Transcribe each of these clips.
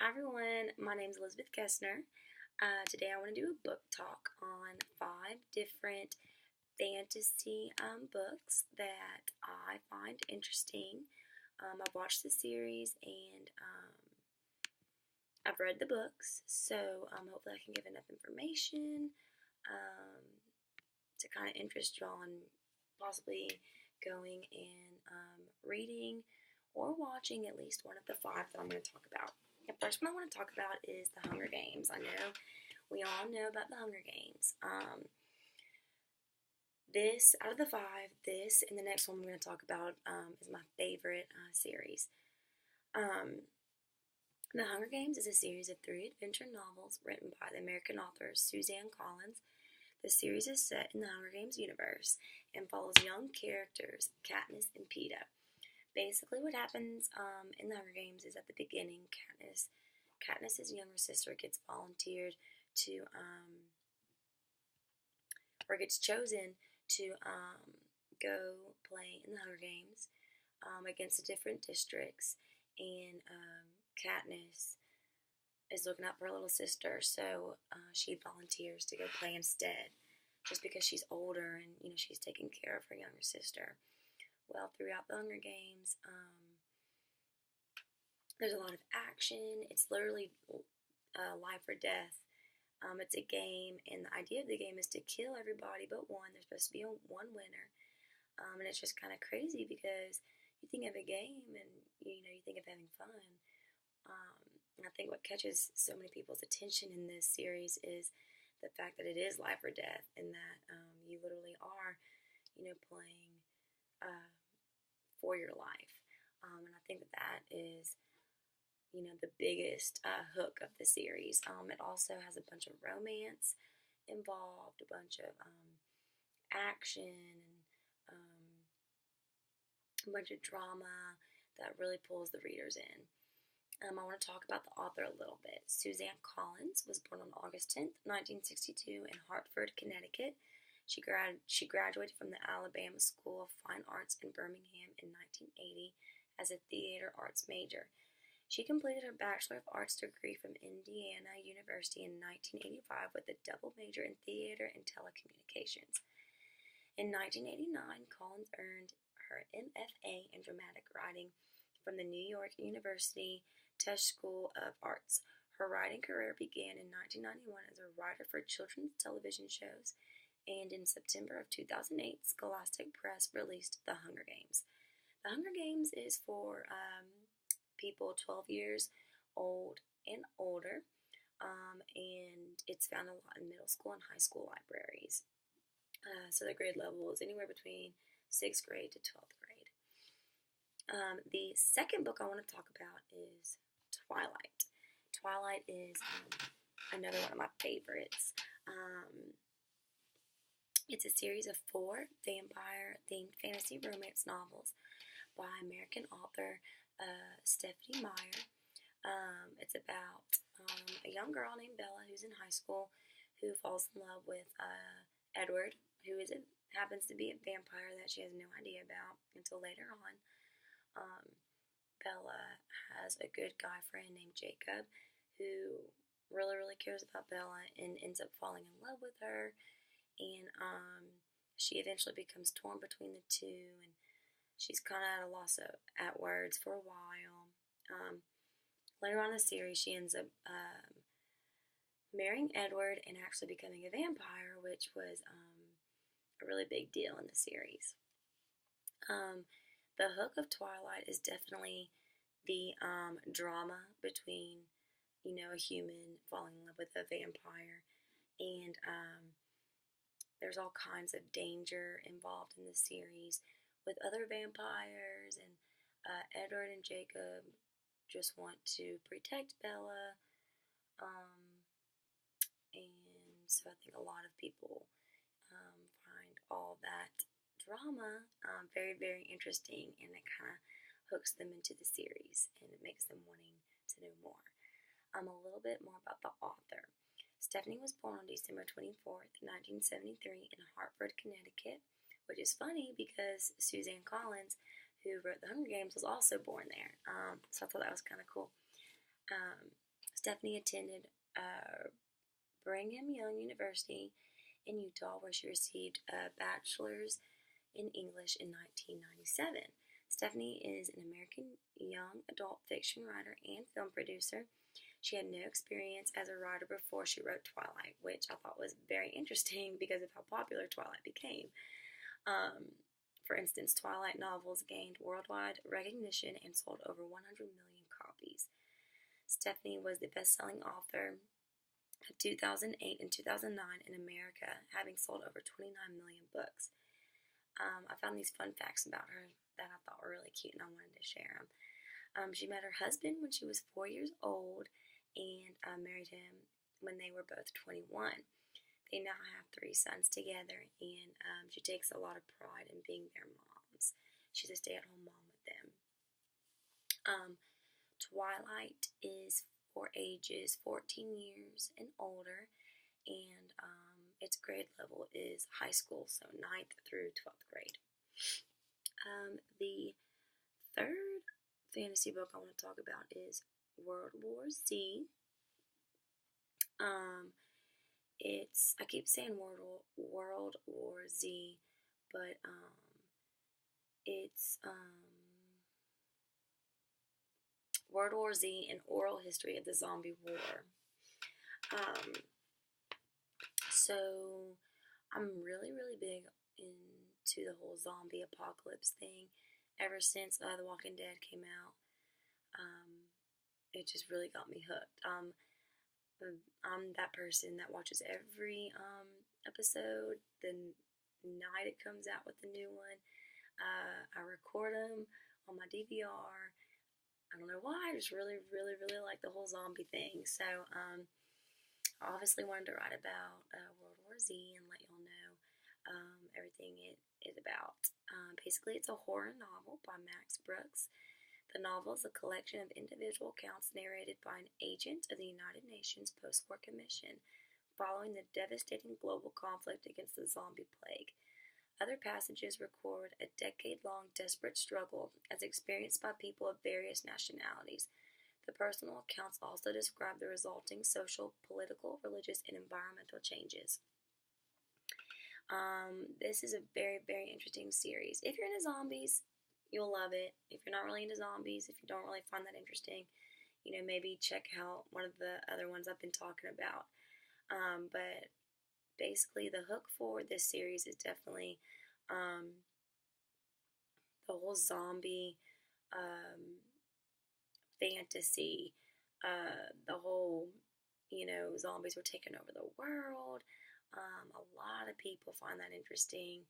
Hi everyone, my name is Elizabeth Kessner. Today I want to do a book talk on 5 different fantasy books that I find interesting. I've watched the series and I've read the books, so hopefully I can give enough information um, to kind of interest y'all in possibly going and reading or watching at least one of the 5 that I'm going to talk about. The first one I want to talk about is The Hunger Games. I know we all know about The Hunger Games. This, out of the 5, this and the next one I'm going to talk about is my favorite series. The Hunger Games is a series of 3 adventure novels written by the American author Suzanne Collins. The series is set in the Hunger Games universe and follows young characters Katniss and Peeta. Basically, what happens in the Hunger Games is at the beginning, Katniss's younger sister gets volunteered to, or gets chosen to go play in the Hunger Games against the different districts, and Katniss is looking out for her little sister, so she volunteers to go play instead, just because she's older and she's taking care of her younger sister. Well, throughout the Hunger Games, there's a lot of action. It's literally life or death. It's a game, and the idea of the game is to kill everybody but one. There's supposed to be one winner, and it's just kind of crazy because you think of a game and you think of having fun. And I think what catches so many people's attention in this series is the fact that it is life or death, and that you literally are, playing for your life. And I think that is, the biggest hook of the series. It also has a bunch of romance involved, a bunch of action, and a bunch of drama that really pulls the readers in. I want to talk about the author a little bit. Suzanne Collins was born on August 10th, 1962 in Hartford, Connecticut. She graduated from the Alabama School of Fine Arts in Birmingham in 1980 as a theater arts major. She completed her Bachelor of Arts degree from Indiana University in 1985 with a double major in theater and telecommunications. In 1989, Collins earned her MFA in dramatic writing from the New York University Tisch School of Arts. Her writing career began in 1991 as a writer for children's television shows, and in September of 2008, Scholastic Press released The Hunger Games. The Hunger Games is for people 12 years old and older, and it's found a lot in middle school and high school libraries. So the grade level is anywhere between 6th grade to 12th grade. The second book I want to talk about is Twilight. Twilight is another one of my favorites. It's a series of 4 vampire-themed fantasy romance novels by American author Stephenie Meyer. It's about a young girl named Bella who's in high school who falls in love with Edward, who happens to be a vampire that she has no idea about until later on. Bella has a good guy friend named Jacob who really, really cares about Bella and ends up falling in love with her. And she eventually becomes torn between the two, and she's kind of at a loss at words for a while. Later on in the series, she ends up marrying Edward and actually becoming a vampire, which was a really big deal in the series. The hook of Twilight is definitely the drama between, a human falling in love with a vampire, and there's all kinds of danger involved in the series with other vampires, and Edward and Jacob just want to protect Bella, and so I think a lot of people find all that drama very, very interesting, and it kind of hooks them into the series, and it makes them wanting to know more. A little bit more about the author. Stephenie was born on December 24th, 1973 in Hartford, Connecticut, which is funny because Suzanne Collins, who wrote The Hunger Games, was also born there. So I thought that was kind of cool. Stephanie attended Brigham Young University in Utah, where she received a bachelor's in English in 1997. Stephanie is an American young adult fiction writer and film producer. She had no experience as a writer before she wrote Twilight, which I thought was very interesting because of how popular Twilight became. For instance, Twilight novels gained worldwide recognition and sold over 100 million copies. Stephanie was the best-selling author of 2008 and 2009 in America, having sold over 29 million books. I found these fun facts about her that I thought were really cute, and I wanted to share them. She met her husband when she was 4 years old and married him when they were both 21. They now have 3 sons together, and she takes a lot of pride in being their moms. She's a stay-at-home mom with them. Twilight is for ages 14 years and older, and its grade level is high school, so 9th through 12th grade. The third fantasy book I want to talk about is World War Z. I keep saying World War Z, but it's World War Z, an oral history of the zombie war. So I'm really big into the whole zombie apocalypse thing. Ever since The Walking Dead came out, it just really got me hooked. I'm that person that watches every episode the night it comes out with the new one. I record them on my DVR. I don't know why, I just really like the whole zombie thing. So I obviously wanted to write about World War Z and let y'all know everything it is about. Basically, it's a horror novel by Max Brooks. The novel is a collection of individual accounts narrated by an agent of the United Nations Post-War Commission following the devastating global conflict against the zombie plague. Other passages record a decade-long desperate struggle as experienced by people of various nationalities. The personal accounts also describe the resulting social, political, religious, and environmental changes. This is a very interesting series. If you're into zombies, you'll love it. If you're not really into zombies, if you don't really find that interesting, maybe check out one of the other ones I've been talking about. But basically, the hook for this series is definitely the whole zombie fantasy. The whole, zombies were taking over the world. A lot of people find that interesting.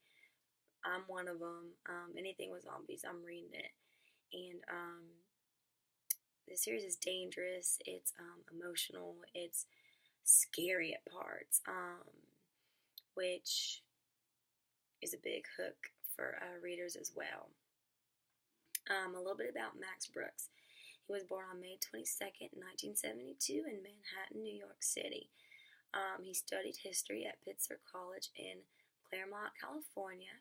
I'm one of them. Anything with zombies, I'm reading it. And the series is dangerous. It's emotional. It's scary at parts, which is a big hook for readers as well. A little bit about Max Brooks. He was born on May 22nd, 1972 in Manhattan, New York City. He studied history at Pitzer College in Claremont, California,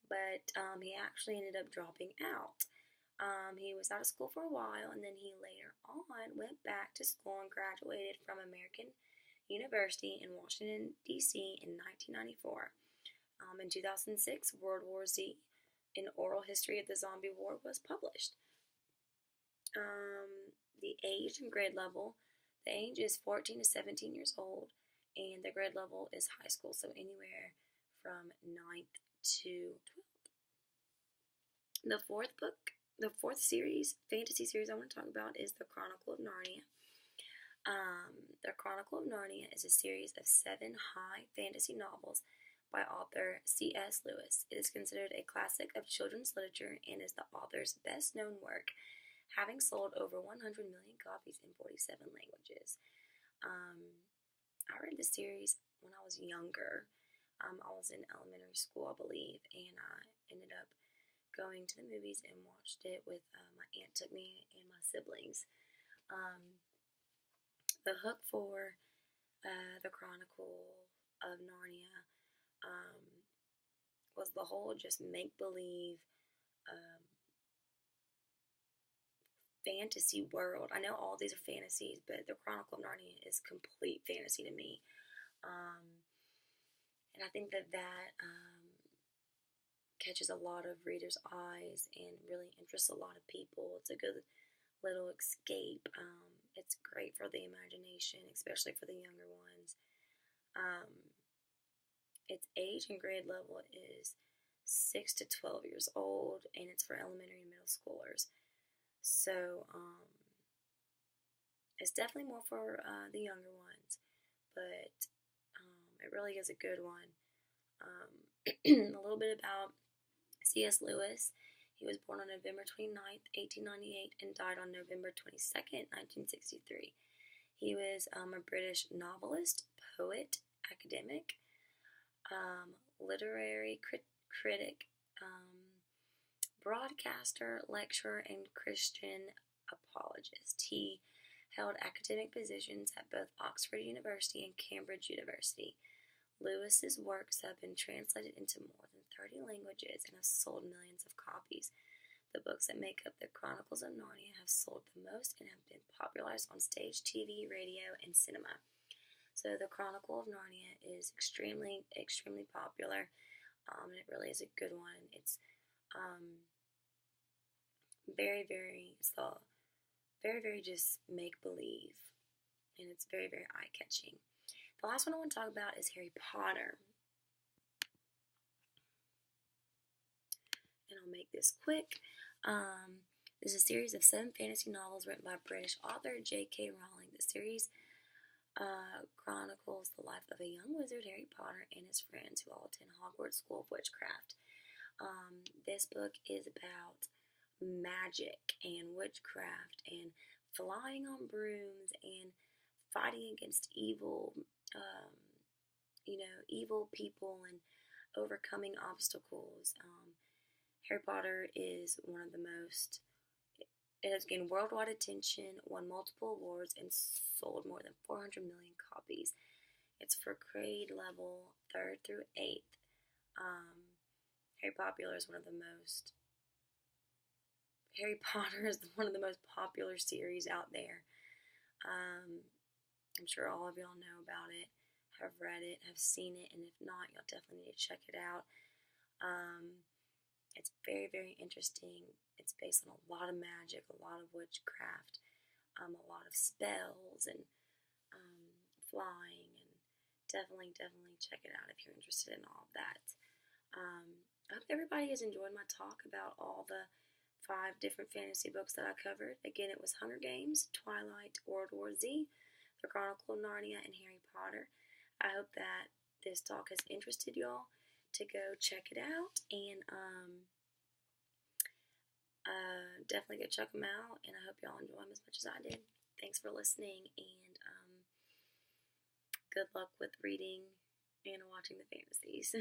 but he actually ended up dropping out. He was out of school for a while, and then he later on went back to school and graduated from American University in Washington, D.C. in 1994. In 2006, World War Z, an oral history of the zombie war, was published. The age and grade level, the age is 14 to 17 years old, and the grade level is high school, so anywhere from 9th to 12th. The fourth fantasy series I want to talk about is The Chronicle of Narnia. The Chronicle of Narnia is a series of 7 high fantasy novels by author C.S. Lewis. It is considered a classic of children's literature and is the author's best-known work, having sold over 100 million copies in 47 languages. I read the series when I was younger. I was in elementary school, I believe, and I ended up going to the movies and watched it with my aunt took me and my siblings. The hook for The Chronicle of Narnia was the whole just make-believe fantasy world. I know all these are fantasies, but the Chronicle of Narnia is complete fantasy to me. And I think that catches a lot of readers' eyes and really interests a lot of people. It's a good little escape. It's great for the imagination, especially for the younger ones. Its age and grade level is 6 to 12 years old, and it's for elementary and middle schoolers. So, it's definitely more for the younger ones, but it really is a good one. A little bit about C.S. Lewis. He was born on November 29th, 1898, and died on November 22nd, 1963. He was a British novelist, poet, academic, literary critic, broadcaster, lecturer, and Christian apologist. He held academic positions at both Oxford University and Cambridge University. Lewis's works have been translated into more than 30 languages and have sold millions of copies. The books that make up the Chronicles of Narnia have sold the most and have been popularized on stage, TV, radio, and cinema. So the Chronicle of Narnia is extremely, extremely popular, and it really is a good one. It's very, very just make-believe, and it's very, very eye-catching. The last one I want to talk about is Harry Potter. And I'll make this quick. This is a series of 7 fantasy novels written by British author J.K. Rowling. The series chronicles the life of a young wizard, Harry Potter, and his friends who all attend Hogwarts School of Witchcraft. This book is about magic and witchcraft and flying on brooms and fighting against evil, evil people and overcoming obstacles. Harry Potter is one of the most. It has gained worldwide attention, won multiple awards, and sold more than 400 million copies. It's for grade level 3rd through 8th. Harry Potter is one of the most. Harry Potter is one of the most popular series out there. I'm sure all of y'all know about it, have read it, have seen it, and if not, y'all definitely need to check it out. It's very, very interesting. It's based on a lot of magic, a lot of witchcraft, a lot of spells, and flying, and definitely check it out if you're interested in all of that. I hope everybody has enjoyed my talk about all the 5 different fantasy books that I covered. Again, it was Hunger Games, Twilight, World War Z, The Chronicle of Narnia, and Harry Potter. I hope that this talk has interested y'all to go check it out, and definitely go check them out, and I hope y'all enjoy them as much as I did. Thanks for listening, and good luck with reading and watching the fantasies.